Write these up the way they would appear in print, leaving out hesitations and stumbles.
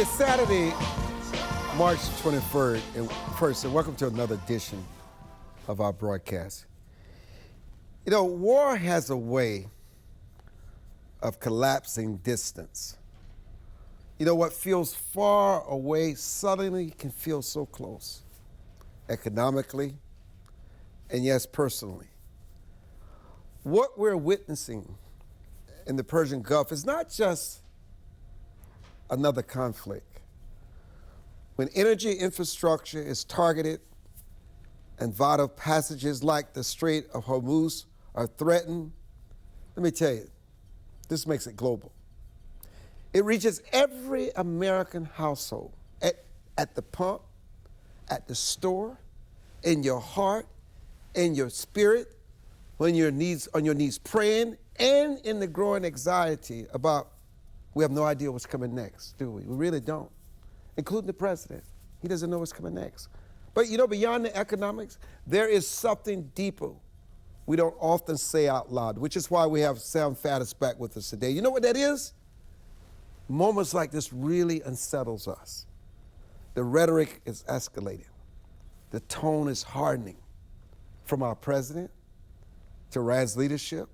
It is Saturday, March 23rd, and welcome to another edition of our broadcast. You know, war has a way of collapsing distance. You know, what feels far away suddenly can feel so close, economically, and yes, personally. What we're witnessing in the Persian Gulf is not just another conflict. When energy infrastructure is targeted and vital passages like the Strait of Hormuz are threatened, let me tell you, this makes it global. It reaches every American household, at the pump, at the store, in your heart, in your spirit, when you're on your knees praying, and in the growing anxiety about we have no idea what's coming next, do we? We really don't, including the president. He doesn't know what's coming next. But you know, beyond the economics, there is something deeper we don't often say out loud, which is why we have Sam FADDIS back with us today. You know what that is? Moments like this really unsettles us. The rhetoric is escalating. The tone is hardening from our president to Iran's leadership.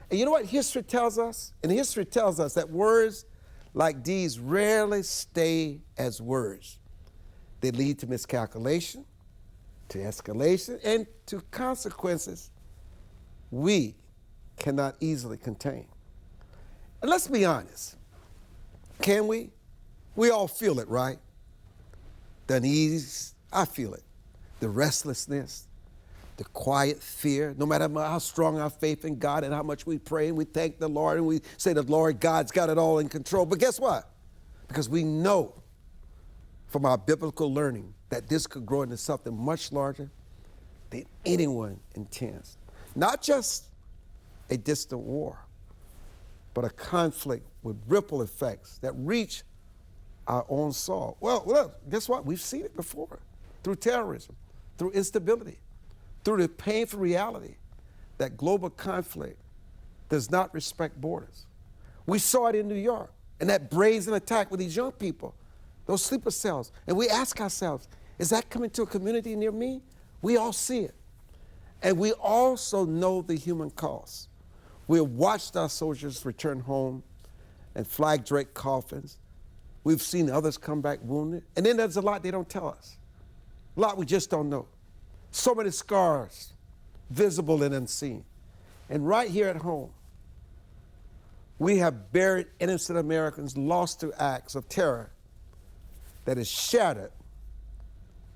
And you know what history tells us? And history tells us that words like these rarely stay as words. They lead to miscalculation, to escalation, and to consequences we cannot easily contain. And let's be honest, can we? We all feel it, right? The unease, I feel it. The restlessness, the quiet fear, no matter how strong our faith in God and how much we pray and we thank the Lord and we say the Lord God's got it all in control. But guess what? Because we know from our biblical learning that this could grow into something much larger than anyone intends. Not just a distant war, but a conflict with ripple effects that reach our own soul. Well, look, guess what? We've seen it before through terrorism, through instability, through the painful reality that global conflict does not respect borders. We saw it in New York, and that brazen attack with these young people, those sleeper cells. And we ask ourselves, is that coming to a community near me? We all see it. And we also know the human cost. We have watched our soldiers return home and flag-draped coffins. We've seen others come back wounded. And then there's a lot they don't tell us. A lot we just don't know. So many scars, visible and unseen. And right here at home, we have buried innocent Americans lost to acts of terror that has shattered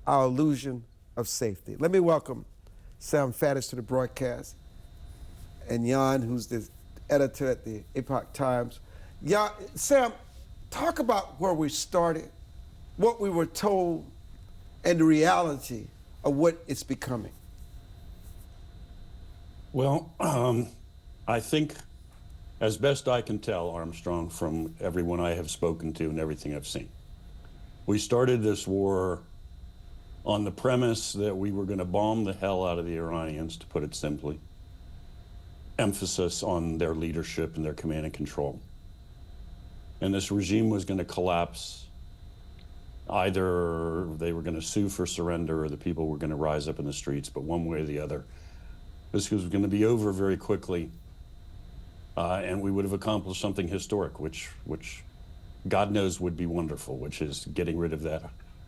our illusion of safety. Let me welcome Sam FADDIS to the broadcast, and Jan, who's the editor at the Epoch Times. Yeah, Sam, talk about where we started, what we were told, and the reality of what it's becoming. Well, I think, as best I can tell, Armstrong, from everyone I have spoken to and everything I've seen, we started this war on the premise that we were going to bomb the hell out of the Iranians, to put it simply. Emphasis on their leadership and their command and control. And this regime was going to collapse. Either they were going to sue for surrender or the people were going to rise up in the streets, but one way or the other. This was going to be over very quickly, and we would have accomplished something historic, which God knows would be wonderful, which is getting rid of that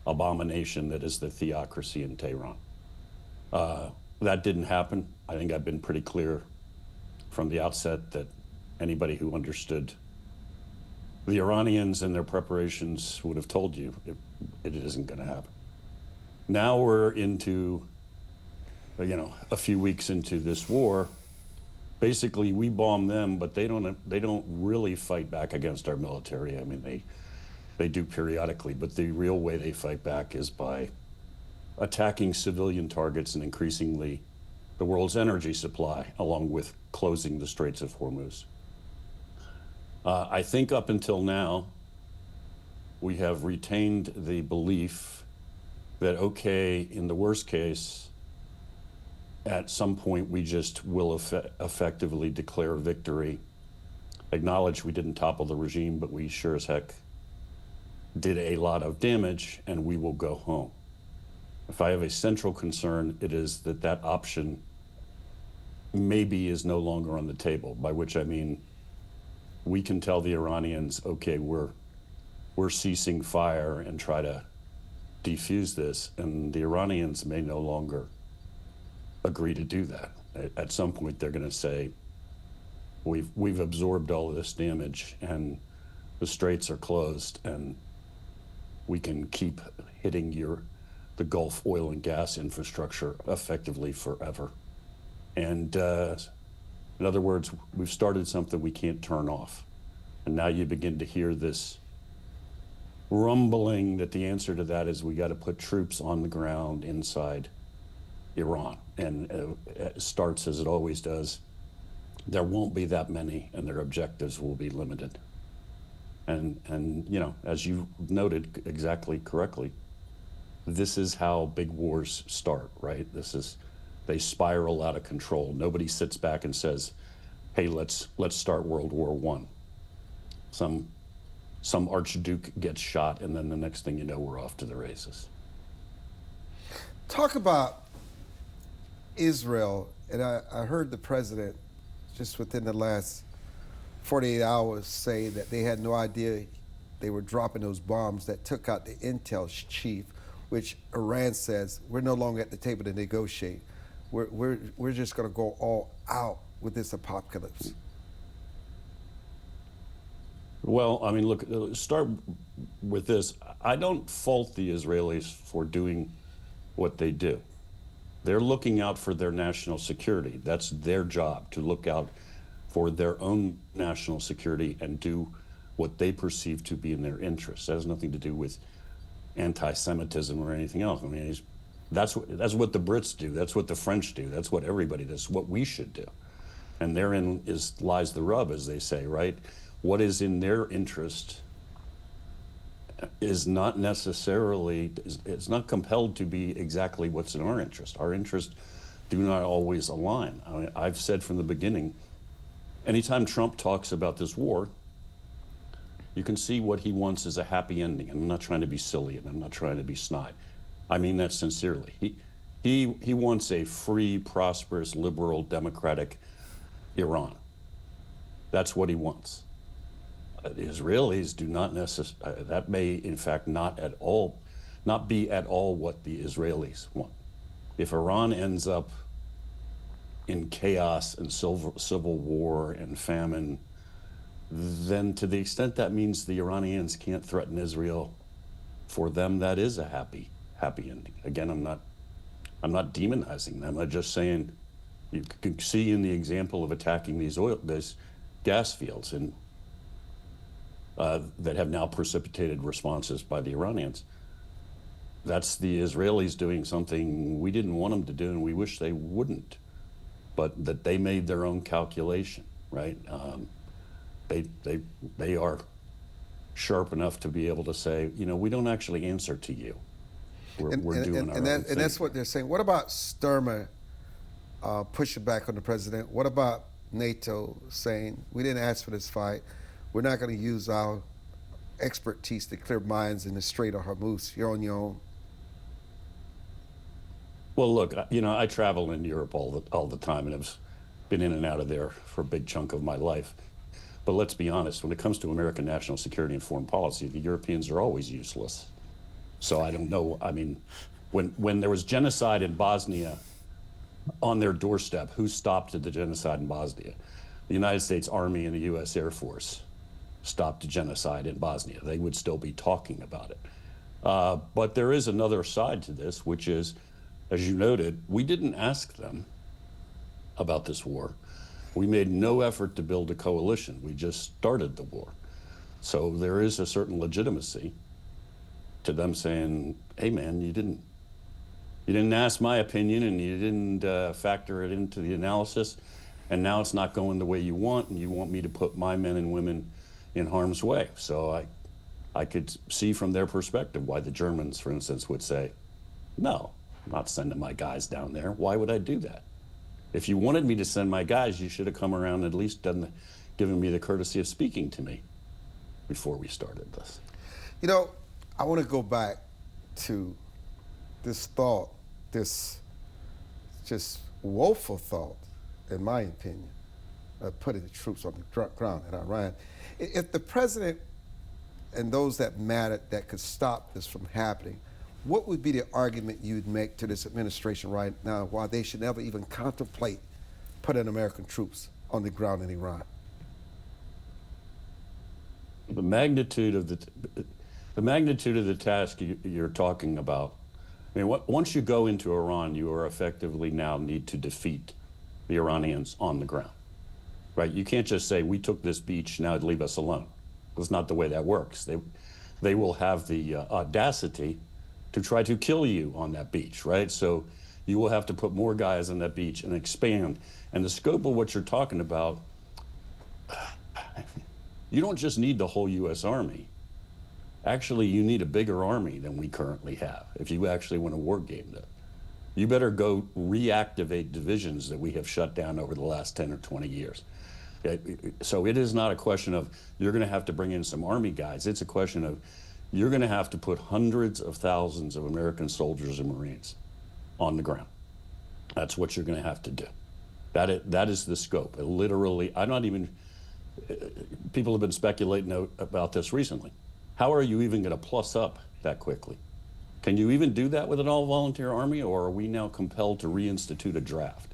abomination that is the theocracy in Tehran. That didn't happen. I think I've been pretty clear from the outset that anybody who understood the Iranians and their preparations would have told you it isn't going to happen. Now we're into, a few weeks into this war. Basically, we bomb them, but they don't really fight back against our military. I mean, they do periodically, but the real way they fight back is by attacking civilian targets and increasingly the world's energy supply, along with closing the Straits of Hormuz. I think up until now, we have retained the belief that, okay, in the worst case, at some point we just will effectively declare victory, acknowledge we didn't topple the regime, but we sure as heck did a lot of damage, and we will go home. If I have a central concern, it is that that option maybe is no longer on the table, by which I mean we can tell the Iranians, okay, we're ceasing fire and try to defuse this, and the Iranians may no longer agree to do that. At some point, they're going to say, we've absorbed all of this damage, and the straits are closed, and we can keep hitting the Gulf oil and gas infrastructure effectively forever. And in other words, we've started something we can't turn off. And now you begin to hear this rumbling that the answer to that is we got to put troops on the ground inside Iran. And it starts as it always does. There won't be that many, and their objectives will be limited. And you know, as you noted exactly correctly, this is how big wars start, right? They spiral out of control. Nobody sits back and says, hey, let's start World War I. Some archduke gets shot, and then the next thing you know, we're off to the races. Talk about Israel, and I heard the president just within the last 48 hours say that they had no idea they were dropping those bombs that took out the intel chief, which Iran says, we're no longer at the table to negotiate. We're just going to go all out with this apocalypse. Well, I mean, look, start with this. I don't fault the Israelis for doing what they do. They're looking out for their national security. That's their job, to look out for their own national security and do what they perceive to be in their interests. That has nothing to do with anti-Semitism or anything else. I mean, that's what the Brits do. That's what the French do. That's what everybody does. What we should do. And therein lies the rub, as they say, right? What is in their interest is not necessarily, it's not compelled to be exactly what's in our interest. Our interests do not always align. I mean, I've said from the beginning, anytime Trump talks about this war, you can see what he wants is a happy ending. And I'm not trying to be silly, and I'm not trying to be snide. I mean that sincerely. He wants a free, prosperous, liberal, democratic Iran. That's what he wants. The Israelis do not necessarily, that may in fact not be at all what the Israelis want. If Iran ends up in chaos and civil war and famine, then to the extent that means the Iranians can't threaten Israel, for them that is a happy ending. Again, I'm not demonizing them. I'm just saying you can see in the example of attacking these gas fields and that have now precipitated responses by the Iranians. That's the Israelis doing something we didn't want them to do, and we wish they wouldn't, but that they made their own calculation, right? They are sharp enough to be able to say, you know, we don't actually answer to you. We're doing our own thing. And that's what they're saying. What about Sturmer pushing back on the president? What about NATO saying, we didn't ask for this fight. We're not going to use our expertise to clear mines in the Strait of Hormuz. You're on your own. Well, look, you know, I travel in Europe all the time, and I've been in and out of there for a big chunk of my life. But let's be honest, when it comes to American national security and foreign policy, the Europeans are always useless. So I don't know. I mean, when there was genocide in Bosnia on their doorstep, who stopped the genocide in Bosnia? The United States Army and the U.S. Air Force stopped the genocide in Bosnia. They would still be talking about it. But there is another side to this, which is, as you noted, we didn't ask them about this war. We made no effort to build a coalition. We just started the war. So there is a certain legitimacy to them saying, hey man, you didn't ask my opinion, and you didn't factor it into the analysis, and now it's not going the way you want, and you want me to put my men and women in harm's way. So I could see from their perspective why the Germans, for instance, would say, no, I'm not sending my guys down there. Why would I do that? If you wanted me to send my guys, you should have come around and at least given me the courtesy of speaking to me before we started this. You know, I want to go back to this thought, this just woeful thought, in my opinion, of putting the troops on the ground in Iran. If the president and those that mattered that could stop this from happening, what would be the argument you'd make to this administration right now why they should never even contemplate putting American troops on the ground in Iran? The magnitude of the task you're talking about. I mean, once you go into Iran, you are effectively now need to defeat the Iranians on the ground, right? You can't just say, we took this beach, now leave us alone. That's not the way that works. They will have the audacity to try to kill you on that beach, right? So you will have to put more guys on that beach and expand. And the scope of what you're talking about, you don't just need the whole U.S. Army. Actually, you need a bigger army than we currently have if you actually want to war game that. You better go reactivate divisions that we have shut down over the last 10 or 20 years. So it is not a question of you're going to have to bring in some Army guys. It's a question of you're going to have to put hundreds of thousands of American soldiers and Marines on the ground. That's what you're going to have to do. That is the scope. Literally, people have been speculating about this recently. How are you even going to plus up that quickly? Can you even do that with an all-volunteer army, or are we now compelled to reinstitute a draft?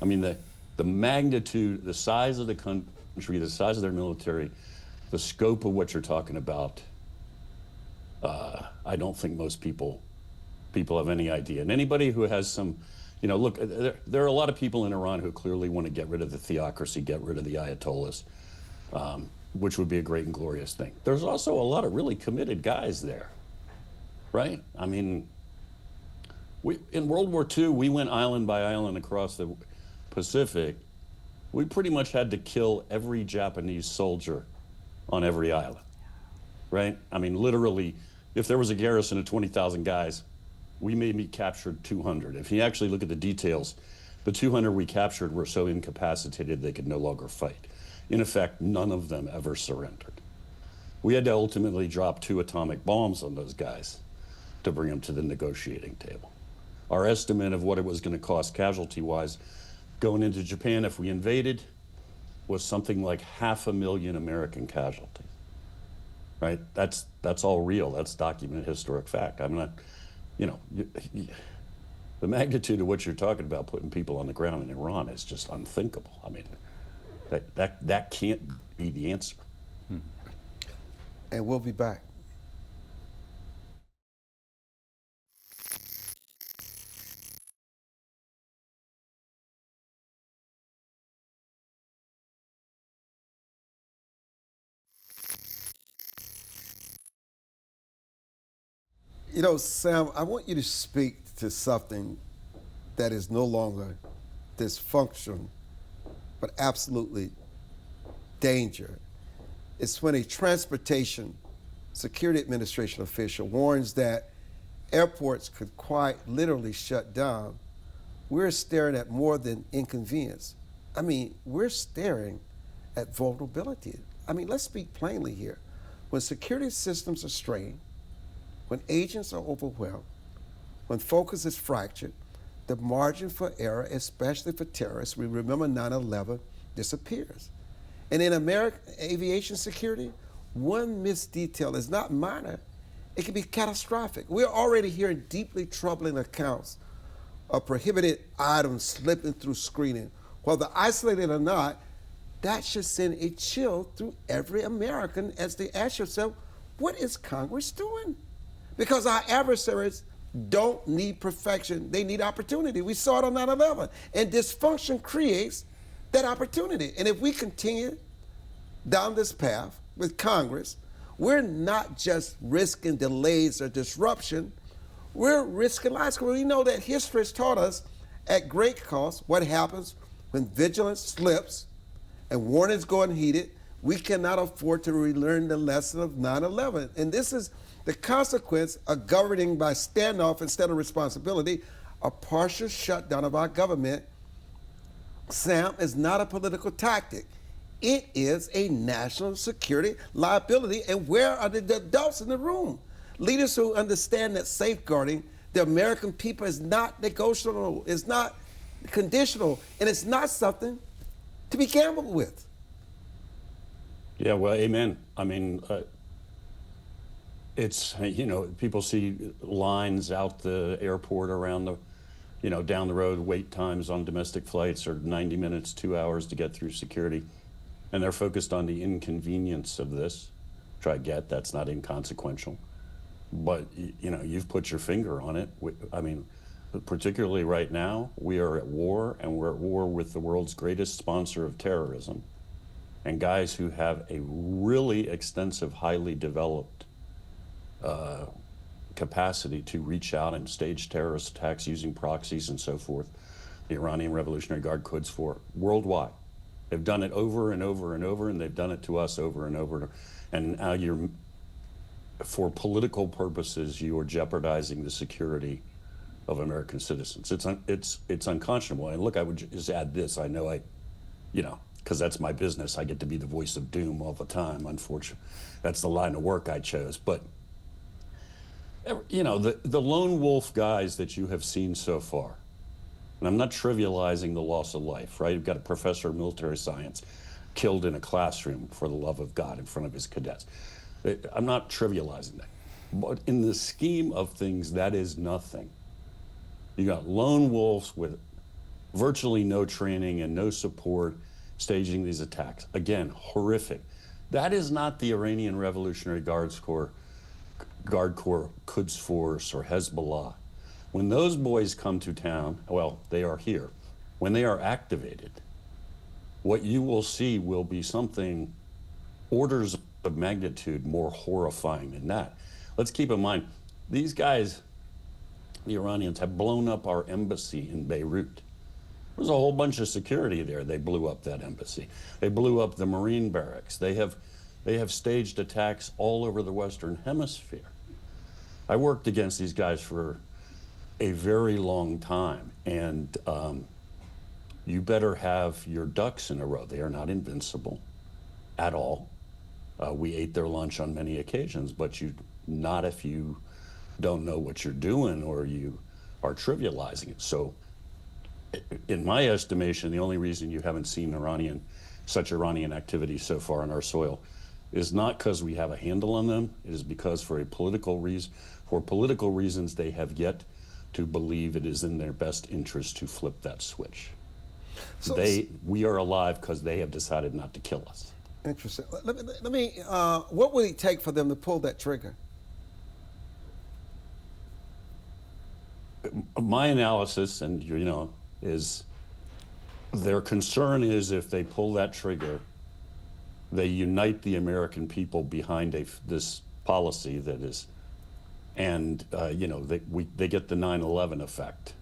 I mean, the magnitude, the size of the country, the size of their military, the scope of what you're talking about, I don't think most people have any idea. And anybody who has some, look, there are a lot of people in Iran who clearly want to get rid of the theocracy, get rid of the Ayatollahs, which would be a great and glorious thing. There's also a lot of really committed guys there, right? I mean, in World War II, we went island by island across the Pacific. We pretty much had to kill every Japanese soldier on every island, right? I mean, literally, if there was a garrison of 20,000 guys, we maybe captured 200. If you actually look at the details, the 200 we captured were so incapacitated they could no longer fight. In effect, none of them ever surrendered. We had to ultimately drop 2 atomic bombs on those guys to bring them to the negotiating table. Our estimate of what it was going to cost casualty-wise going into Japan if we invaded was something like 500,000 American casualties, right? That's all real. That's documented historic fact. I'm not, the magnitude of what you're talking about putting people on the ground in Iran is just unthinkable. I mean, that can't be the answer. And we'll be back. Sam, I want you to speak to something that is no longer dysfunction, but absolutely danger. It's when a transportation security administration official warns that airports could quite literally shut down. We're staring at more than inconvenience. I mean, we're staring at vulnerability. I mean, let's speak plainly here. When security systems are strained, when agents are overwhelmed, when focus is fractured, the margin for error, especially for terrorists, we remember 9/11, disappears. And in American aviation security, one missed detail is not minor, it can be catastrophic. We're already hearing deeply troubling accounts of prohibited items slipping through screening. Whether isolated or not, that should send a chill through every American as they ask yourself, what is Congress doing? Because our adversaries don't need perfection, they need opportunity. We saw it on 9/11. And dysfunction creates that opportunity. And if we continue down this path with Congress, we're not just risking delays or disruption, we're risking lives. We know that history has taught us at great cost what happens when vigilance slips and warnings go unheeded. We cannot afford to relearn the lesson of 9/11. And this is the consequence of governing by standoff instead of responsibility. A partial shutdown of our government, Sam, is not a political tactic. It is a national security liability. And where are the adults in the room? Leaders who understand that safeguarding the American people is not negotiable, it's not conditional, and it's not something to be gambled with. Yeah, well, amen. I mean, it's, you know, people see lines out the airport around the, you know, down the road, wait times on domestic flights are 90 minutes, 2 hours to get through security. And they're focused on the inconvenience of this, which I get, that's not inconsequential. But, you know, you've put your finger on it. I mean, particularly right now, we are at war, and we're at war with the world's greatest sponsor of terrorism. And guys who have a really extensive, highly developed capacity to reach out and stage terrorist attacks using proxies and so forth. The Iranian Revolutionary Guard codes for worldwide. They've done it over and over and over, and they've done it to us over and over. And now you're, for political purposes, you are jeopardizing the security of American citizens. It's unconscionable. And look, I would just add this. I know you know, because that's my business. I get to be the voice of doom all the time, unfortunately. That's the line of work I chose. But, you know, the lone wolf guys that you have seen so far, and I'm not trivializing the loss of life, right? You've got a professor of military science killed in a classroom for the love of God in front of his cadets. I'm not trivializing that. But in the scheme of things, that is nothing. You got lone wolves with virtually no training and no support staging these attacks. Again, horrific. That is not the Iranian Revolutionary Guard Corps, Quds Force, or Hezbollah. When those boys come to town, well, they are here. When they are activated, what you will see will be something orders of magnitude more horrifying than that. Let's keep in mind, these guys, the Iranians, have blown up our embassy in Beirut. There's a whole bunch of security there. They blew up that embassy. They blew up the Marine barracks. They have staged attacks all over the Western Hemisphere. I worked against these guys for a very long time, and you better have your ducks in a row. They are not invincible at all. We ate their lunch on many occasions, but not if you don't know what you're doing or you are trivializing it. So in my estimation, the only reason you haven't seen such Iranian activity so far on our soil is not because we have a handle on them. It is because for political reasons, they have yet to believe it is in their best interest to flip that switch. So we are alive because they have decided not to kill us. Interesting. Let me what would it take for them to pull that trigger? My analysis, and you know, is their concern is if they pull that trigger, they unite the American people behind this policy that is, and you know, they get the 9/11 effect,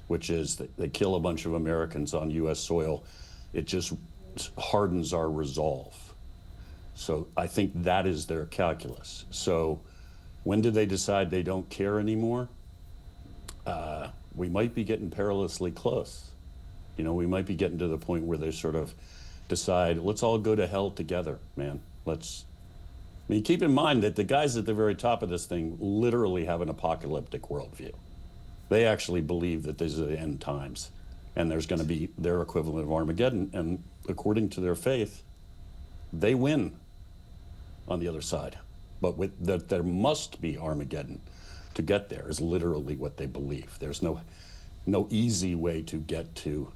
which is that they kill a bunch of Americans on U.S. soil. It just hardens our resolve. So I think that is their calculus. So when do they decide they don't care anymore? We might be getting perilously close. You know, we might be getting to the point where they sort of decide, let's all go to hell together, man. I mean, keep in mind that the guys at the very top of this thing literally have an apocalyptic worldview. They actually believe that these are the end times and there's going to be their equivalent of Armageddon. And according to their faith, they win on the other side. But that there must be Armageddon to get there is literally what they believe. There's no easy way to get to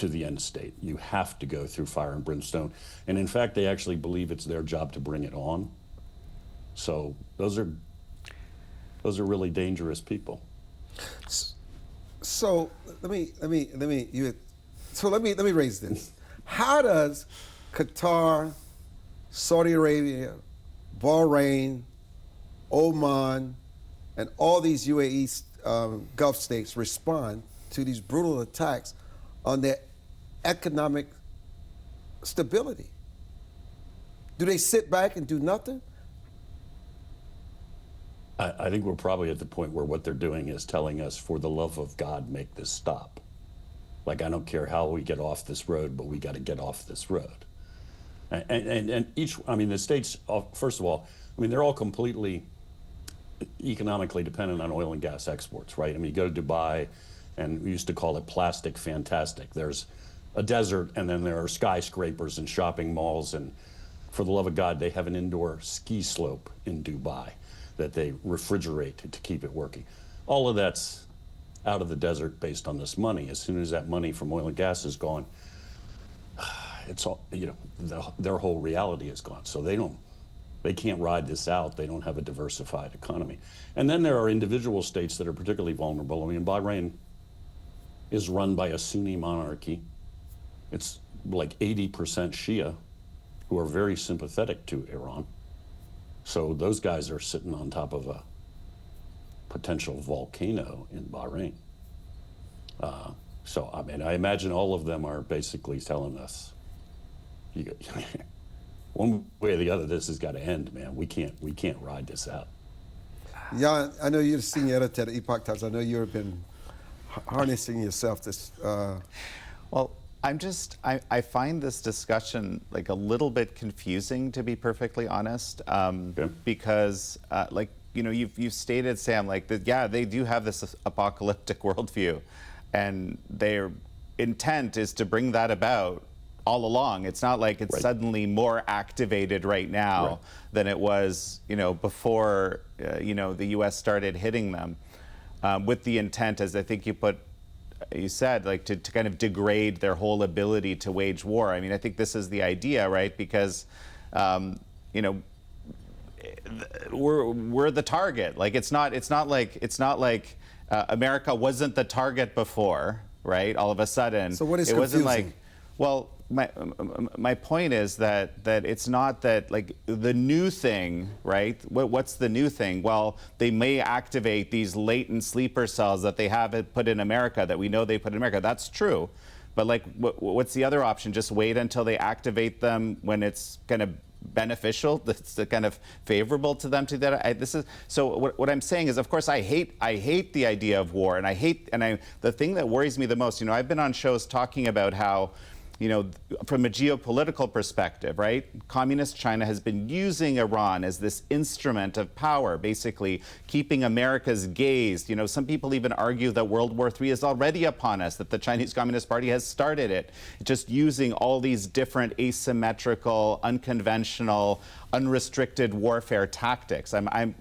the end state. You have to go through fire and brimstone. And in fact, they actually believe it's their job to bring it on. So those are really dangerous people. So let me raise this. How does Qatar, Saudi Arabia, Bahrain, Oman, and all these UAE Gulf states respond to these brutal attacks on their economic stability? Do they sit back and do nothing? I think we're probably at the point where what they're doing is telling us, for the love of God, make this stop. Like, I don't care how we get off this road, but we got to get off this road. And the states, first of all, I mean, they're all completely economically dependent on oil and gas exports, right? I mean, you go to Dubai, and we used to call it plastic fantastic. There's a desert, and then there are skyscrapers and shopping malls, and for the love of God, they have an indoor ski slope in Dubai that they refrigerate to keep it working. All of that's out of the desert based on this money. As soon as that money from oil and gas is gone, it's all, you know, their whole reality is gone. So they can't ride this out. They don't have a diversified economy. And then there are individual states that are particularly vulnerable. I mean, Bahrain is run by a Sunni monarchy. It's like 80% Shia, who are very sympathetic to Iran. So those guys are sitting on top of a potential volcano in Bahrain. So, I mean, I imagine all of them are basically telling us, one way or the other, this has got to end, man. We can't ride this out. Yeah, I know you're the senior editor at Epoch Times. I know you've been harnessing yourself this. Well, I find this discussion like a little bit confusing, to be perfectly honest, because like, you know, you've stated, Sam, like that, yeah, they do have this apocalyptic worldview, and their intent is to bring that about all along. It's not like it's suddenly more activated right now than it was, you know, before, you know, the U.S. started hitting them, with the intent, as I think you said, like to kind of degrade their whole ability to wage war. I mean, I think this is the idea, right? Because, you know, we're the target. Like it's not like America wasn't the target before, right? All of a sudden, so what is it confusing? wasn't like, well, my point is that it's not that like the new thing, right? What's the new thing? Well, they may activate these latent sleeper cells that they have put in America, that we know they put in America. That's true. But like, what's the other option? Just wait until they activate them when it's kind of beneficial, that's kind of favorable to them to that. So what I'm saying is, of course, I hate the idea of war, and the thing that worries me the most, you know, I've been on shows talking about how, you know, from a geopolitical perspective, right? Communist China has been using Iran as this instrument of power, basically keeping America's gaze. You know, some people even argue that World War III is already upon us, that the Chinese Communist Party has started it, just using all these different asymmetrical, unconventional, unrestricted warfare tactics. I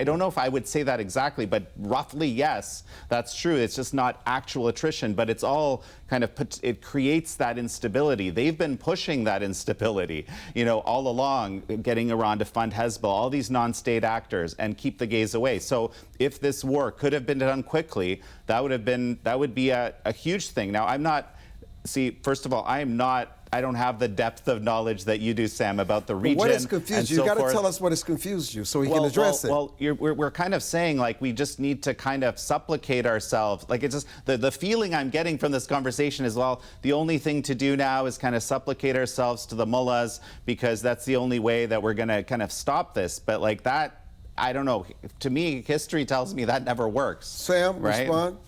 don't know if I would say that exactly, but roughly, yes, that's true. It's just not actual attrition, but it's all kind of, it creates that instability. They've been pushing that instability, you know, all along, getting Iran to fund Hezbollah, all these non-state actors, and keep the gaze away. So if this war could have been done quickly, that would be a huge thing. Now, first of all, I don't have the depth of knowledge that you do, Sam, about the region. What has confused you? You got to tell us what has confused you so we can address it. Well, we're kind of saying, like, we just need to kind of supplicate ourselves. Like, it's just the feeling I'm getting from this conversation is, well, the only thing to do now is kind of supplicate ourselves to the mullahs, because that's the only way that we're going to kind of stop this. But like that, I don't know. To me, history tells me that never works. Sam, right? Respond.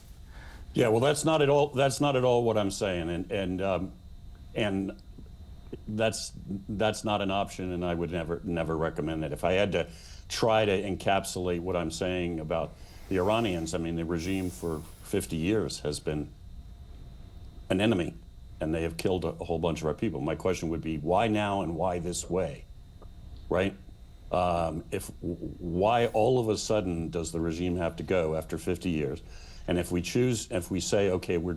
Yeah, well, that's not at all what I'm saying, and that's not an option, and I would never recommend that. If I had to try to encapsulate what I'm saying about the Iranians, I mean, the regime for 50 years has been an enemy, and they have killed a whole bunch of our people. My question would be, why now and why this way, right? Why all of a sudden does the regime have to go after 50 years? And if we say, okay, we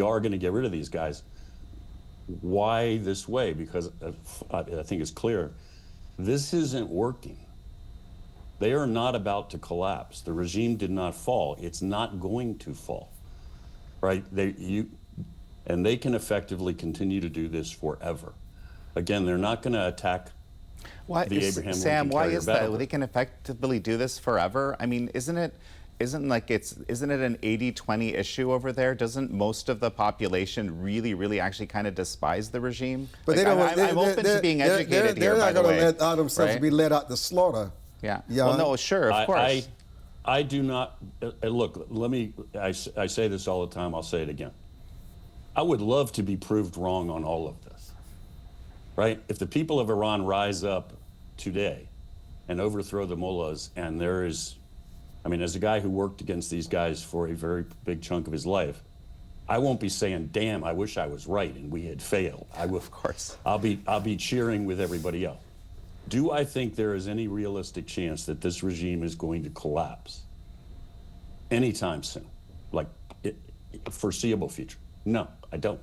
are gonna get rid of these guys, why this way? Because I think it's clear, this isn't working. They are not about to collapse. The regime did not fall. It's not going to fall, right? And they can effectively continue to do this forever. Again, they're not going to attack the Abraham Lincoln Carrier Sam, why is that? battle. They can effectively do this forever? I mean, isn't it an 80-20 issue over there? Doesn't most of the population really actually kind of despise the regime? But like, I'm open to being educated here, by the way. They're not going to let themselves be led out to slaughter. Yeah. Well, no, sure, of course. I do not, look, I say this all the time, I'll say it again. I would love to be proved wrong on all of this. right? If the people of Iran rise up today and overthrow the mullahs, and there is, I mean, as a guy who worked against these guys for a very big chunk of his life, I won't be saying, damn, I wish I was right and we had failed. I will, Of course. I'll be cheering with everybody else. Do I think there is any realistic chance that this regime is going to collapse anytime soon? Like, foreseeable future? No, I don't.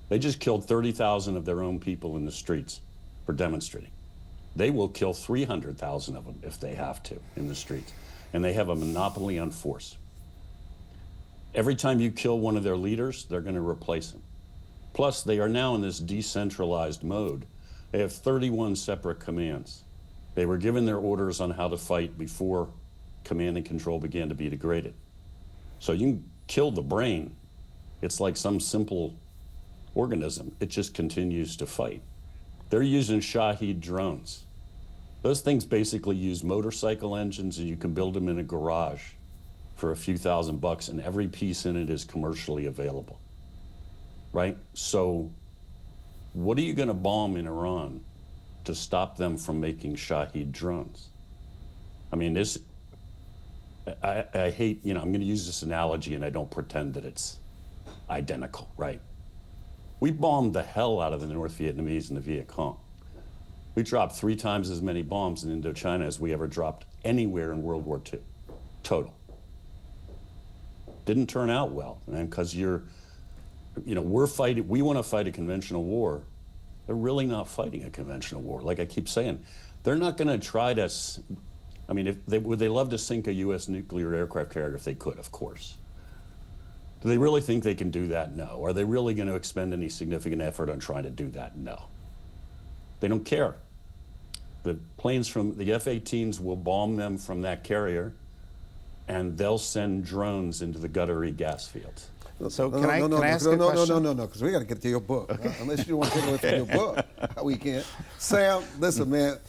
They just killed 30,000 of their own people in the streets for demonstrating. They will kill 300,000 of them if they have to in the streets. And they have a monopoly on force. Every time you kill one of their leaders, they're going to replace him. Plus, they are now in this decentralized mode. They have 31 separate commands. They were given their orders on how to fight before command and control began to be degraded. So you can kill the brain. It's like some simple organism. It just continues to fight. They're using Shahed drones. Those things basically use motorcycle engines, and you can build them in a garage for a few $1,000, and every piece in it is commercially available, right? So what are you going to bomb in Iran to stop them from making Shahed drones? I mean, I hate, I'm going to use this analogy, and I don't pretend that it's identical, right? We bombed the hell out of the North Vietnamese and the Viet Cong. We dropped 3 times as many bombs in Indochina as we ever dropped anywhere in World War II, total. Didn't turn out well, and because we want to fight a conventional war. They're really not fighting a conventional war. Like I keep saying, they're not going to try to, I mean, would they love to sink a U.S. nuclear aircraft carrier if they could? Of course. Do they really think they can do that? No. Are they really going to expend any significant effort on trying to do that? No. They don't care. The planes from the F-18s will bomb them from that carrier, and they'll send drones into the Guttery gas fields. So can I ask a question? No, because we got to get to your book. Okay. Unless you want to take away from your book, we can't. Sam, listen, man.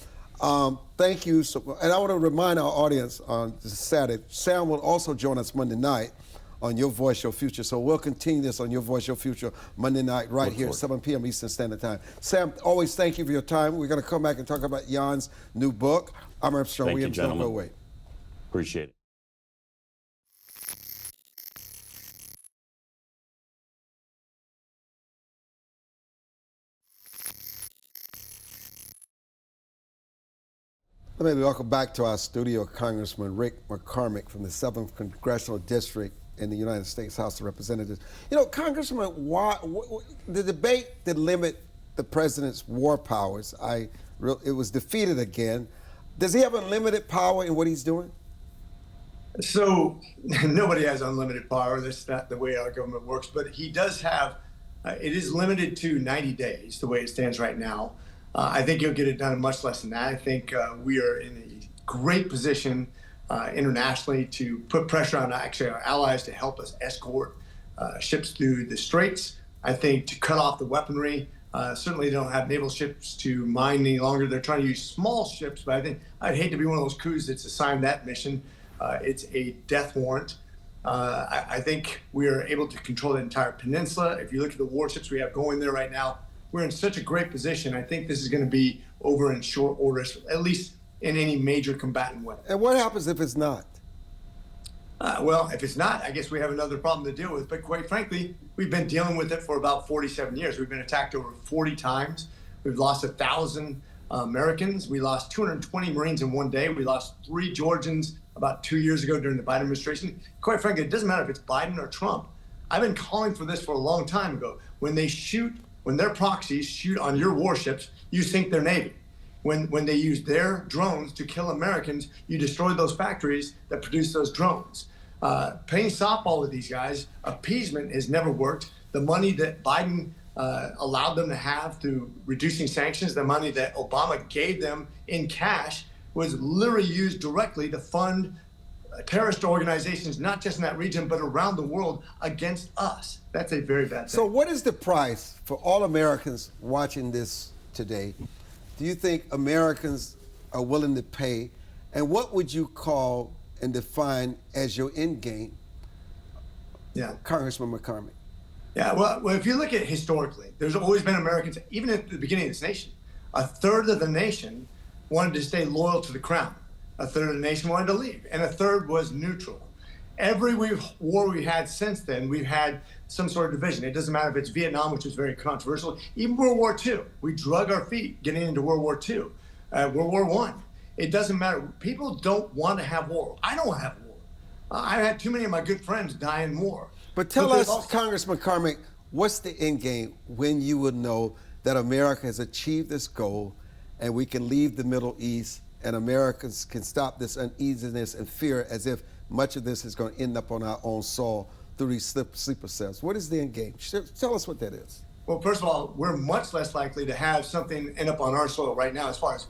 Thank you. And I want to remind our audience on Saturday, Sam will also join us Monday night on Your Voice, Your Future. So we'll continue this on Your Voice, Your Future Monday night right here at 7 p.m. Eastern Standard Time. Sam, always thank you for your time. We're going to come back and talk about Jan's new book. I'm Armstrong Williams. Don't go away. Appreciate it. Let me welcome back to our studio Congressman Rick McCormick from the 7th Congressional District in the United States House of Representatives. Congressman, why the debate that limit the president's war powers, it was defeated again. Does he have unlimited power in what he's doing? So nobody has unlimited power. That's not the way our government works. But he does have, it is limited to 90 days, the way it stands right now. I think he'll get it done in much less than that. I think we are in a great position internationally to put pressure on actually our allies to help us escort ships through the straits. I think to cut off the weaponry. Certainly they don't have naval ships to mine any longer. They're trying to use small ships, but I think I'd hate to be one of those crews that's assigned that mission. It's a death warrant. I think we are able to control the entire peninsula. If you look at the warships we have going there right now, we're in such a great position. I think this is going to be over in short order, at least in any major combatant way. And what happens if it's not? Well, if it's not, I guess we have another problem to deal with. But quite frankly, we've been dealing with it for about 47 years. We've been attacked over 40 times. We've lost 1,000 Americans. We lost 220 Marines in one day. We lost 3 Georgians about 2 years ago during the Biden administration. Quite frankly, it doesn't matter if it's Biden or Trump. I've been calling for this for a long time ago. When their proxies shoot on your warships, you sink their Navy. When they use their drones to kill Americans, you destroy those factories that produce those drones. Paying softball with these guys, appeasement has never worked. The money that Biden allowed them to have through reducing sanctions, the money that Obama gave them in cash, was literally used directly to fund terrorist organizations, not just in that region, but around the world against us. That's a very bad thing. So what is the price for all Americans watching this today? Do you think Americans are willing to pay? And what would you call and define as your end game, Yeah, Congressman McCormick? Yeah, well, if you look at historically, there's always been Americans, even at the beginning of this nation, a third of the nation wanted to stay loyal to the crown. A third of the nation wanted to leave, and a third was neutral. Every war we had since then, we've had some sort of division. It doesn't matter if it's Vietnam, which was very controversial, even World War II. We drug our feet getting into World War II, World War I. It doesn't matter. People don't want to have war. I don't want to have war. I had too many of my good friends die in war. But tell us, Congressman McCormick, what's the end game when you would know that America has achieved this goal and we can leave the Middle East and Americans can stop this uneasiness and fear as if much of this is going to end up on our own soil through these sleeper cells? What is the end game? Tell us what that is. Well, first of all, we're much less likely to have something end up on our soil right now as far as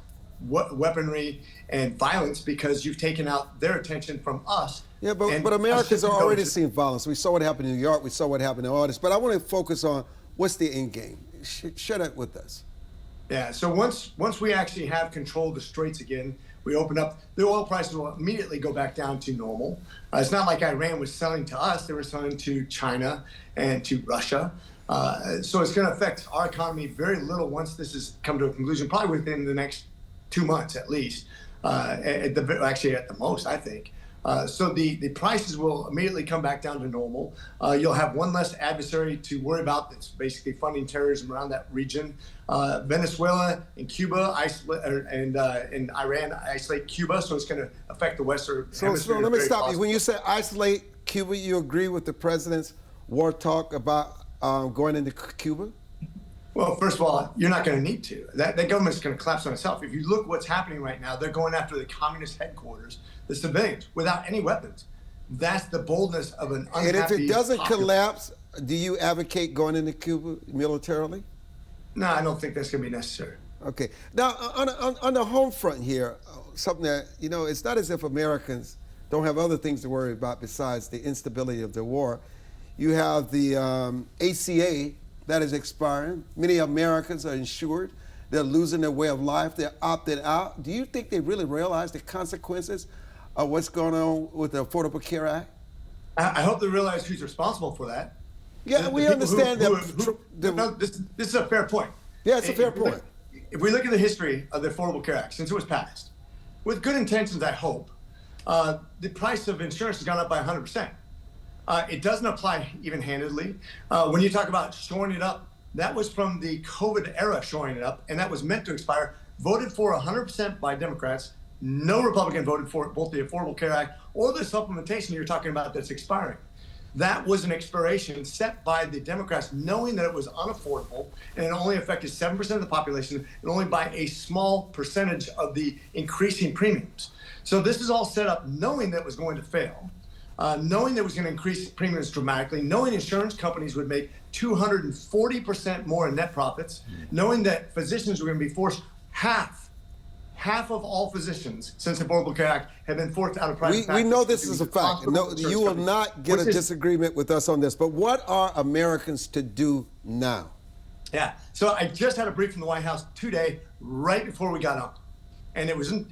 weaponry and violence, because you've taken out their attention from us. Yeah, but Americans are already seeing violence. We saw what happened in New York. We saw what happened in all this. But I want to focus on what's the end game. Share that with us. Yeah, so once we actually have control of the straits again, we open up, the oil prices will immediately go back down to normal. It's not like Iran was selling to us. They were selling to China and to Russia. So it's going to affect our economy very little once this has come to a conclusion, probably within the next 2 months at least, actually at the most, I think. So the prices will immediately come back down to normal. You'll have one less adversary to worry about that's basically funding terrorism around that region. Venezuela and Cuba and Iran isolate Cuba, so it's going to affect the Western Hemisphere. So let me stop you. When you say isolate Cuba, you agree with the president's war talk about going into Cuba? Well, first of all, you're not going to need to. That government's going to collapse on itself. If you look what's happening right now, they're going after the communist headquarters, the civilians, without any weapons. That's the boldness of an unhappy... And if it doesn't collapse, do you advocate going into Cuba militarily? No, I don't think that's going to be necessary. Okay. Now, on the home front here, something that, it's not as if Americans don't have other things to worry about besides the instability of the war. You have the ACA that is expiring. Many Americans are insured. They're losing their way of life. They're opted out. Do you think they really realize the consequences of what's going on with the Affordable Care Act? I hope they realize who's responsible for that. Yeah, we understand that. This is a fair point. Yeah, it's a fair point. If we look at the history of the Affordable Care Act, since it was passed, with good intentions, I hope, the price of insurance has gone up by 100%. It doesn't apply even-handedly. When you talk about shoring it up, that was from the COVID era shoring it up, and that was meant to expire, voted for 100% by Democrats. No Republican voted for it, both the Affordable Care Act or the supplementation you're talking about that's expiring. That was an expiration set by the Democrats, knowing that it was unaffordable and it only affected 7% of the population and only by a small percentage of the increasing premiums. So this is all set up knowing that it was going to fail. Knowing that it was going to increase premiums dramatically, knowing insurance companies would make 240% more in net profits, knowing that physicians were going to be forced, half of all physicians since the Affordable Care Act have been forced out of private practice. We know this is a fact. No, you will not get a disagreement with us on this, but what are Americans to do now? Yeah, so I just had a brief from the White House today, right before we got on. And it wasn't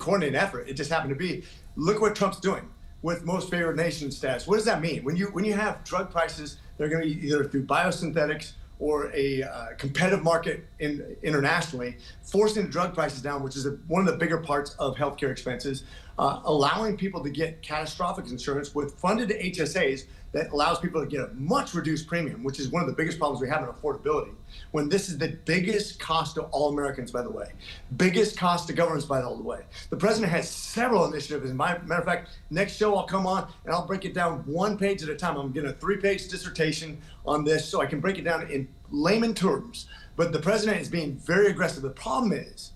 coordinated effort. It just happened to be, look what Trump's doing with most favored nation status. What does that mean? When you have drug prices, they're going to be either through biosynthetics or a competitive market internationally, forcing the drug prices down, which is one of the bigger parts of healthcare expenses, allowing people to get catastrophic insurance with funded HSAs that allows people to get a much reduced premium, which is one of the biggest problems we have in affordability, when this is the biggest cost to all Americans, by the way, biggest cost to governments, by the way. The president has several initiatives. As a matter of fact, next show I'll come on and I'll break it down one page at a time. I'm getting a 3-page dissertation on this so I can break it down in layman terms. But the president is being very aggressive. The problem is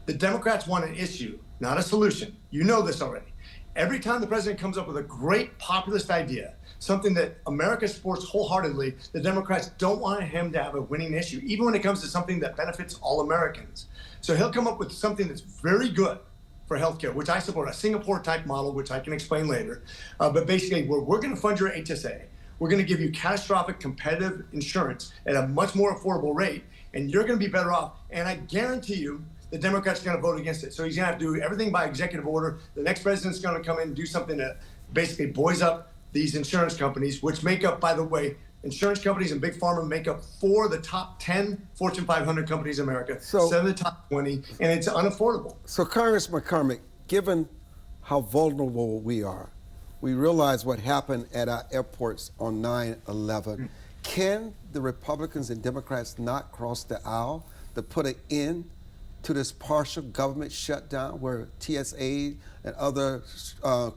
the Democrats want an issue, not a solution. You know this already. Every time the president comes up with a great populist idea, something that America supports wholeheartedly, the Democrats don't want him to have a winning issue, even when it comes to something that benefits all Americans. So he'll come up with something that's very good for healthcare, which I support, a Singapore-type model, which I can explain later. But basically, we're going to fund your HSA. We're going to give you catastrophic competitive insurance at a much more affordable rate, and you're going to be better off. And I guarantee you, the Democrats are going to vote against it. So he's going to have to do everything by executive order. The next president's going to come in and do something that basically buoys up these insurance companies, which make up, by the way, Insurance companies and big pharma make up 4 of the top 10 Fortune 500 companies in America, So- 7 of the top 20, and it's unaffordable. So, Congressman McCormick, given how vulnerable we are, we realize what happened at our airports on 9/11. Can the Republicans and Democrats not cross the aisle to put an end to this partial government shutdown where TSA and other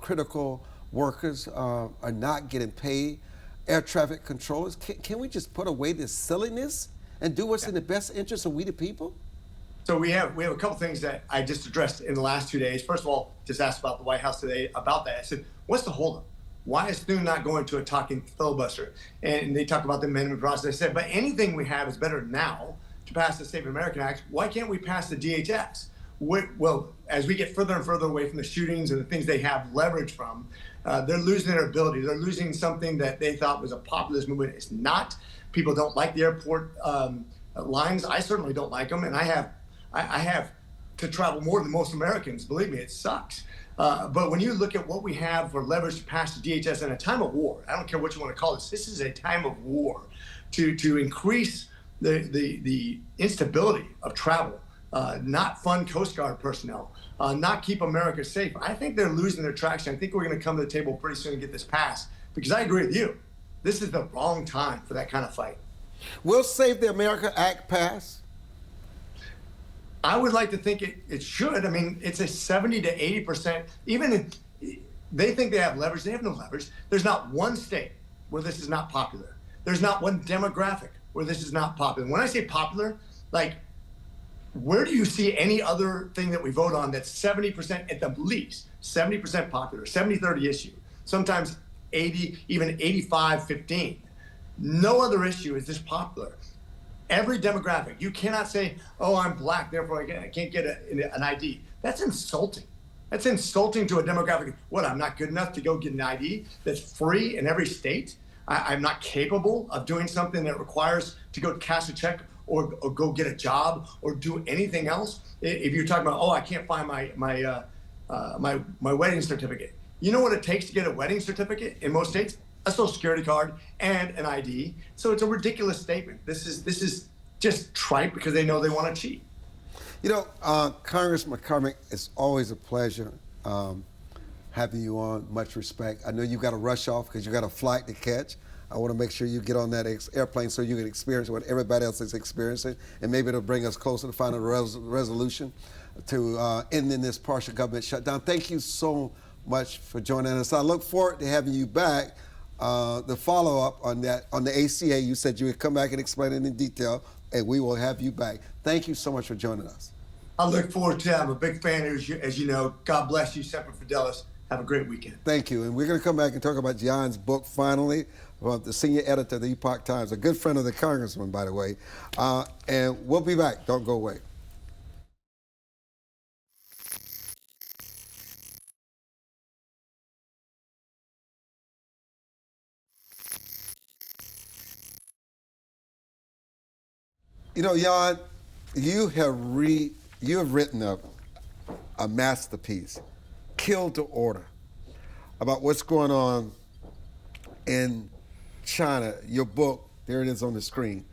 critical workers are not getting paid? Air traffic controllers. Can we just put away this silliness and do what's in the best interest of we the people? So we have a couple things that I just addressed in the last 2 days. First of all, just asked about the White House today about that. I said, what's the holdup? Why is Thune not going to a talking filibuster? And they talk about the amendment process. I said, but anything we have is better now to pass the Save American Act. Why can't we pass the DHS? Well, as we get further and further away from the shootings and the things they have leverage from, they're losing their ability. They're losing something that they thought was a populist movement. It's not. People don't like the airport lines. I certainly don't like them, and I have to travel more than most Americans. Believe me, it sucks. But when you look at what we have for leverage to pass the DHS in a time of war, I don't care what you want to call this. This is a time of war to increase the instability of travel. Not fund Coast Guard personnel, not keep America safe. I think they're losing their traction. I think we're going to come to the table pretty soon and get this passed, because I agree with you. This is the wrong time for that kind of fight. Will Save the America Act pass? I would like to think it should. I mean, it's a 70 to 80%. Even if they think they have leverage, they have no leverage. There's not one state where this is not popular. There's not one demographic where this is not popular. When I say popular, like, where do you see any other thing that we vote on that's 70% at the least, 70% popular, 70-30 issue, sometimes 80, even 85-15. No other issue is this popular. Every demographic, you cannot say, oh, I'm black, therefore I can't get an ID. That's insulting. That's insulting to a demographic. What, I'm not good enough to go get an ID that's free in every state? I'm not capable of doing something that requires to go cash a check or go get a job or do anything else? If you're talking about, oh, I can't find my wedding certificate. You know what it takes to get a wedding certificate in most states? A social security card and an ID. So it's a ridiculous statement. This is just trite because they know they want to cheat. You know, Congressman McCormick, it's always a pleasure having you on. Much respect. I know you got to rush off because you got a flight to catch. I want to make sure you get on that airplane so you can experience what everybody else is experiencing, and maybe it'll bring us closer to finding a resolution to ending this partial government shutdown. Thank you so much for joining us. I look forward to having you back. The follow-up on that, on the ACA, you said you would come back and explain it in detail, and we will have you back. Thank you so much for joining us. I look forward to it. I'm a big fan, as you know. God bless you, Semper Fidelis. Have a great weekend. Thank you. And we're going to come back and talk about John's book, finally, the senior editor of the Epoch Times, a good friend of the congressman, by the way. And we'll be back. Don't go away. You know, Jan, you have written a masterpiece, Kill to Order, about what's going on in China. Your book, there it is on the screen.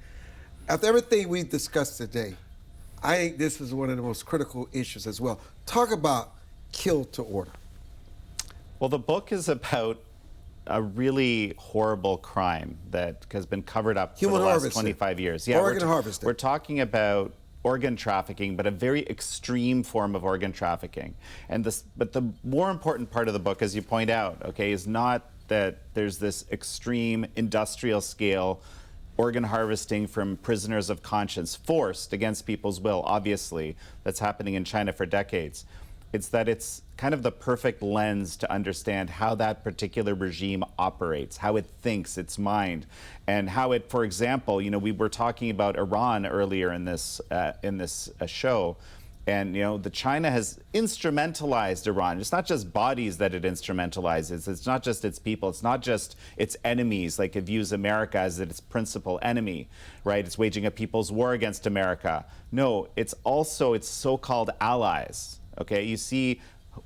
After everything we've discussed today, I think this is one of the most critical issues as well. Talk about Kill to Order. Well, the book is about a really horrible crime that has been covered up for the last 25 years. Yeah, organ harvesting. We're talking about organ trafficking, but a very extreme form of organ trafficking. But the more important part of the book, as you point out, okay, is not that there's this extreme industrial scale organ harvesting from prisoners of conscience, forced against people's will, obviously, that's happening in China for decades. It's that it's kind of the perfect lens to understand how that particular regime operates, how it thinks, its mind, and how it, for example, you know, we were talking about Iran earlier in this show, and you know, China has instrumentalized Iran. It's not just bodies that it instrumentalizes. It's not just its people. It's not just its enemies. Like it views America as its principal enemy, right? It's waging a people's war against America. No, it's also its so-called allies. Okay, you see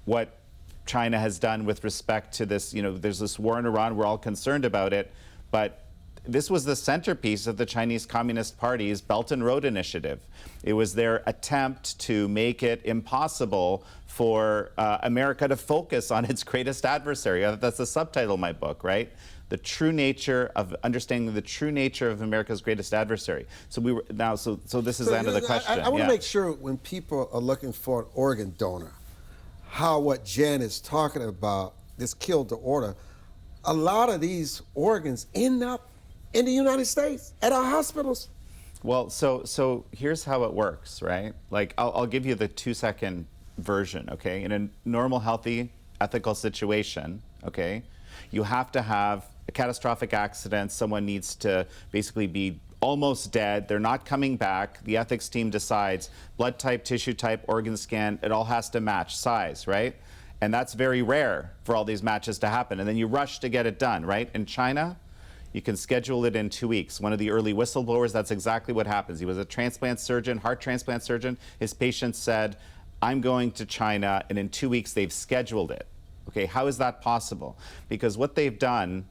what China has done with respect to this, you know, there's this war in Iran, we're all concerned about it, but this was the centerpiece of the Chinese Communist Party's Belt and Road Initiative. It was their attempt to make it impossible for America to focus on its greatest adversary. That's the subtitle of my book, right? The true nature of understanding the true nature of America's greatest adversary. So we were now. So this is the end of the question. I want to make sure when people are looking for an organ donor, how what Jen is talking about, this kill to order, a lot of these organs end up in the United States at our hospitals. Well, so here's how it works, right? Like I'll give you the 2-second version, okay? In a normal, healthy, ethical situation, okay, you have to have a catastrophic accident. Someone needs to basically be almost dead. They're not coming back. The ethics team decides blood type, tissue type, organ scan. It all has to match size, right? And that's very rare for all these matches to happen. And then you rush to get it done, right? In China, you can schedule it in 2 weeks. One of the early whistleblowers, that's exactly what happens. He was a transplant surgeon, heart transplant surgeon. His patient said, I'm going to China, and in 2 weeks they've scheduled it. Okay, how is that possible? Because what they've done,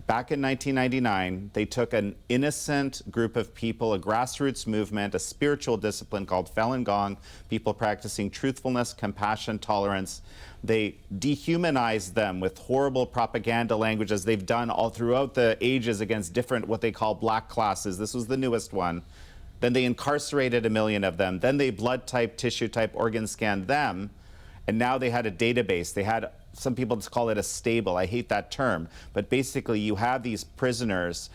back in 1999, they took an innocent group of people, a grassroots movement, a spiritual discipline called Falun Gong, people practicing truthfulness, compassion, tolerance. They dehumanized them with horrible propaganda language, as they've done all throughout the ages against different, what they call black classes. This was the newest one. Then they incarcerated 1 million of them. Then they blood type, tissue type, organ scanned them. And now they had a database. They had, some people just call it a stable. I hate that term. But basically, you have these prisoners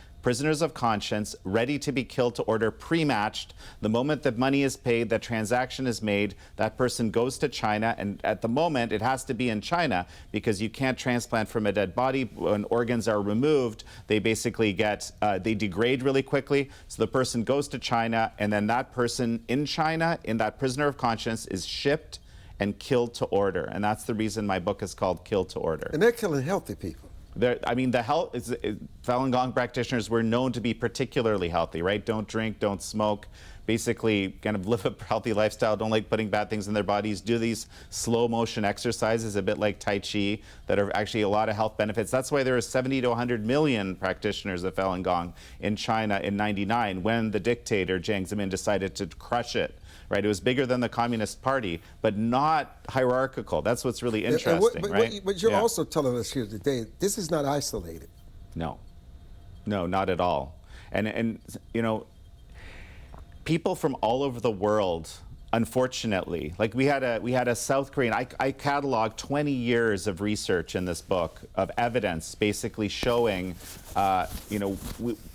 of conscience, ready to be killed to order, pre-matched. The moment that money is paid, that transaction is made, that person goes to China. And at the moment, it has to be in China because you can't transplant from a dead body. When organs are removed, they basically get, they degrade really quickly. So the person goes to China, and then that person in China, in that prisoner of conscience, is shipped and killed to order. And that's the reason my book is called Kill to Order. And they're killing healthy people. I mean, Falun Gong practitioners were known to be particularly healthy, right? Don't drink, don't smoke, basically kind of live a healthy lifestyle, don't like putting bad things in their bodies, do these slow motion exercises, a bit like Tai Chi, that are actually a lot of health benefits. That's why there are 70 to 100 million practitioners of Falun Gong in China in '99 when the dictator Jiang Zemin decided to crush it. Right, it was bigger than the Communist Party, but not hierarchical. That's what's really interesting, right? But you're also telling us here today, this is not isolated. No, not at all. And you know, people from all over the world, unfortunately, like we had a South Korean. I cataloged 20 years of research in this book of evidence, basically showing. You know,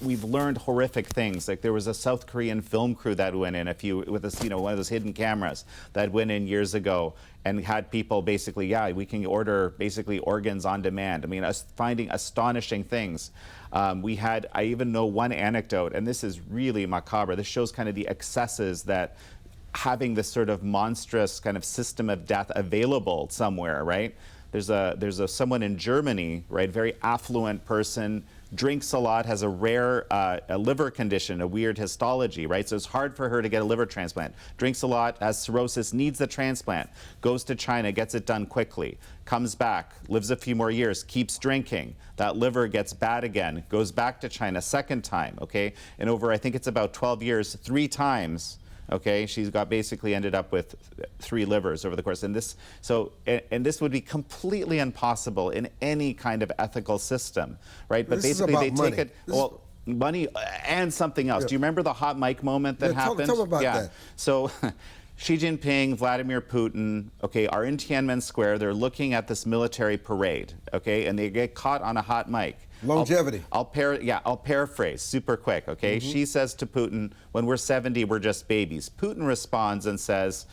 we've learned horrific things. Like there was a South Korean film crew that went in with this, you know, one of those hidden cameras that went in years ago and had people basically, yeah, we can order basically organs on demand. I mean, finding astonishing things. I even know one anecdote, and this is really macabre. This shows kind of the excesses that having this sort of monstrous kind of system of death available somewhere, right? There's someone in Germany, right, very affluent person, drinks a lot, has a rare a liver condition, a weird histology, right? So it's hard for her to get a liver transplant. Drinks a lot, has cirrhosis, needs the transplant, goes to China, gets it done quickly, comes back, lives a few more years, keeps drinking. That liver gets bad again, goes back to China, second time, okay? And over, I think it's about 12 years, 3 times, okay, she's got basically ended up with 3 livers over the course. And this would be completely impossible in any kind of ethical system, right? But basically they take it, well, money and something else. Yeah. Do you remember the hot mic moment that happened? Tell me about that. So Xi Jinping, Vladimir Putin, okay, are in Tiananmen Square. They're looking at this military parade, okay, and they get caught on a hot mic. Longevity. I'll paraphrase super quick, okay? Mm-hmm. She says to Putin, when we're 70, we're just babies. Putin responds and says,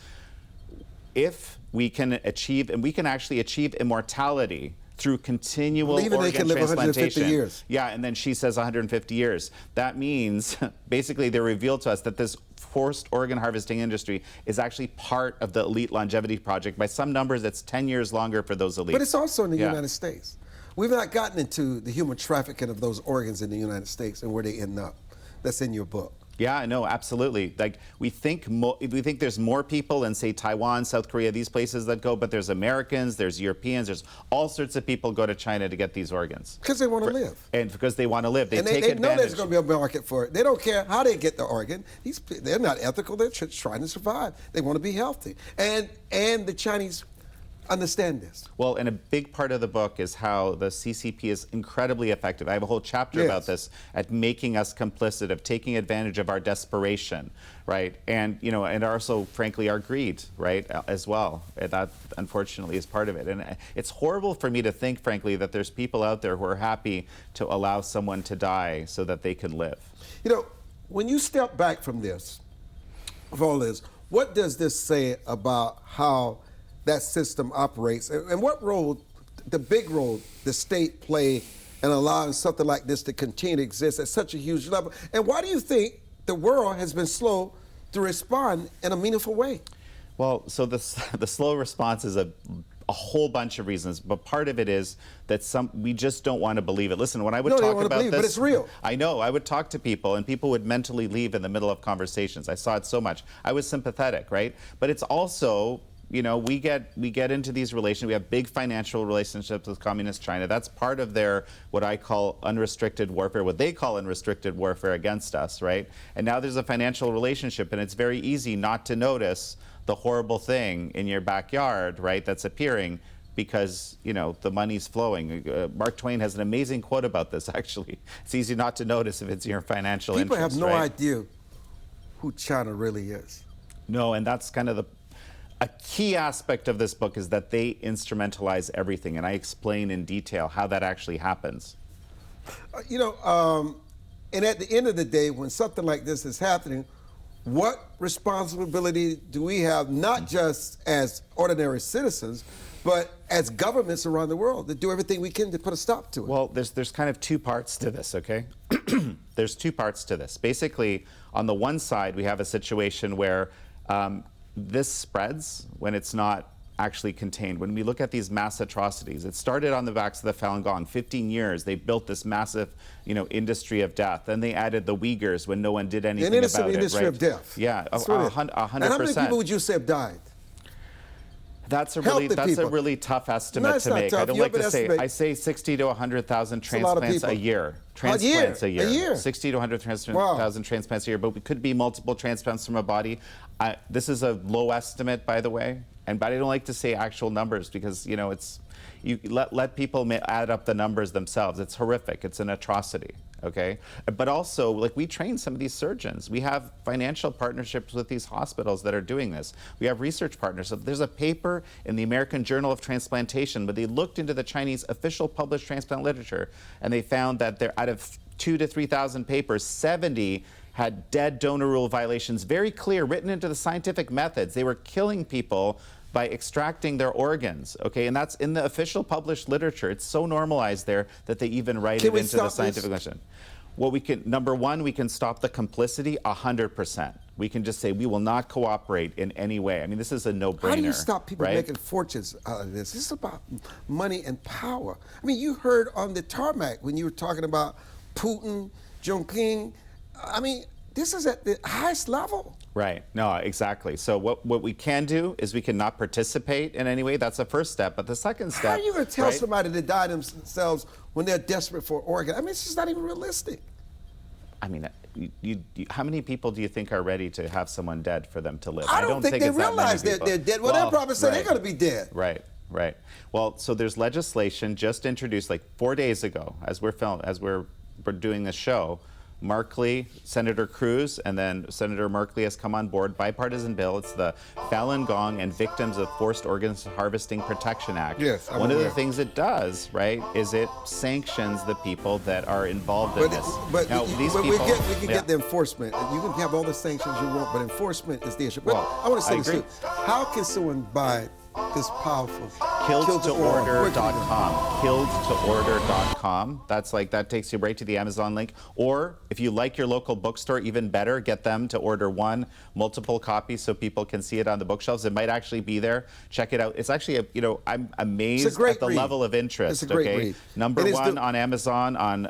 if we can achieve, and we can actually achieve immortality through continual organ they can live transplantation. 150 years. Yeah, and then she says 150 years. That means, basically, they revealed to us that this forced organ harvesting industry is actually part of the elite longevity project. By some numbers, it's 10 years longer for those elites. But it's also in the United States. We've not gotten into the human trafficking of those organs in the United States and where they end up. That's in your book. Yeah, no, absolutely. Like we think there's more people in, say, Taiwan, South Korea, these places that go, but there's Americans, there's Europeans, there's all sorts of people go to China to get these organs. Because they want to live. And because they want to live. They and take they advantage. know there's going to be a market for it. They don't care how they get the organ. They're not ethical. They're just trying to survive. They want to be healthy. And the Chinese understand this. Well, and a big part of the book is how the CCP is incredibly effective. I have a whole chapter about this, at making us complicit, of taking advantage of our desperation, right? And, you know, and also, frankly, our greed, right, as well. And that, unfortunately, is part of it. And it's horrible for me to think, frankly, that there's people out there who are happy to allow someone to die so that they can live. You know, when you step back from this, of all this, what does this say about how that system operates, and what role, the big role, the state play in allowing something like this to continue to exist at such a huge level? And why do you think the world has been slow to respond in a meaningful way? Well, so the slow response is a whole bunch of reasons, but part of it is that we just don't want to believe it. Listen, when I would talk about this, but it's real. I know, I would talk to people, and people would mentally leave in the middle of conversations. I saw it so much. I was sympathetic, right? But it's also, you know, we get into these relations. We have big financial relationships with Communist China. That's part of their, what I call unrestricted warfare, what they call unrestricted warfare against us, right? And now there's a financial relationship, and it's very easy not to notice the horrible thing in your backyard, right, that's appearing because, you know, the money's flowing. Mark Twain has an amazing quote about this, actually. It's easy not to notice if it's your financial interest, People have no right? idea who China really is. No, and that's kind of a key aspect of this book, is that they instrumentalize everything, and I explain in detail how that actually happens. You know, and at the end of the day, when something like this is happening, what responsibility do we have, not just as ordinary citizens, but as governments around the world, to do everything we can to put a stop to it? Well, there's kind of two parts to this, okay? There's two parts to this. Basically, on the one side, we have a situation where this spreads when it's not actually contained. When we look at these mass atrocities, it started on the backs of the Falun Gong. 15 years, they built this massive, you know, industry of death. Then they added the Uyghurs when no one did anything about it. An innocent industry of death. Yeah, 100%. And how many people would you say have died? That's a really tough estimate to make. Tough. I don't like to say. I say 60 to 100,000 transplants a year. Transplants a year. 60 to 100,000 transplants a year. But it could be multiple transplants from a body. This is a low estimate, by the way. But I don't like to say actual numbers because, you know, it's, you let people add up the numbers themselves. It's horrific. It's an atrocity. Okay, but also, like, we train some of these surgeons. We have financial partnerships with these hospitals that are doing this. We have research partners. So there's a paper in the American Journal of Transplantation, but they looked into the Chinese official published transplant literature, and they found that out of 2,000 to 3,000 papers, 70 had dead donor rule violations, very clear, written into the scientific methods. They were killing people by extracting their organs, okay? And that's in the official published literature. It's so normalized there that they even write it into the scientific literature. Well, we can, number one, we can stop the complicity 100%. We can just say we will not cooperate in any way. I mean, this is a no-brainer. How do you stop people right? making fortunes out of this? This is about money and power. I mean, you heard on the tarmac when you were talking about Putin, Jinping. I mean, this is at the highest level. Right. No, exactly. So what we can do is we can not participate in any way. That's the first step. But the second step. How are you going to tell somebody to die themselves when they're desperate for an organ? I mean, it's just not even realistic. I mean, how many people do you think are ready to have someone dead for them to live? I don't think they realize they're dead. Well, they'll probably say they're going to be dead. Right. Right. Well, so there's legislation just introduced like 4 days ago, as we're doing this show. Markley, Senator Cruz, and then Senator Markley has come on board. Bipartisan bill. It's the Falun Gong and Victims of Forced Organs Harvesting Protection Act. Yes, one of the things it does, right, is it sanctions the people that are involved in this. But now, we can get the enforcement. You can have all the sanctions you want, but enforcement is the issue. But well, I want to say this too. How can someone buy this powerful? KilledToOrder.com. KilledToOrder.com. That takes you right to the Amazon link. Or if you like your local bookstore, even better, get them to order multiple copies so people can see it on the bookshelves. It might actually be there. Check it out. It's actually I'm amazed at the level of interest. It's a great read. Number one on Amazon on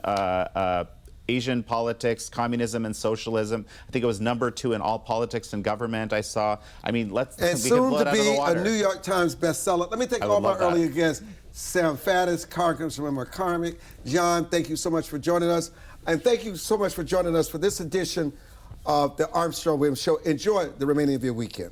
Asian politics, communism and socialism. I think it was #2 in all politics and government. I saw. I mean, let's. And we soon could blow to it out of the be a water. New York Times bestseller. Let me thank I all would my love that. earlier guests. Sam FADDIS, Congressman McCormick. John, thank you so much for joining us. And thank you so much for joining us for this edition of the Armstrong Williams Show. Enjoy the remaining of your weekend.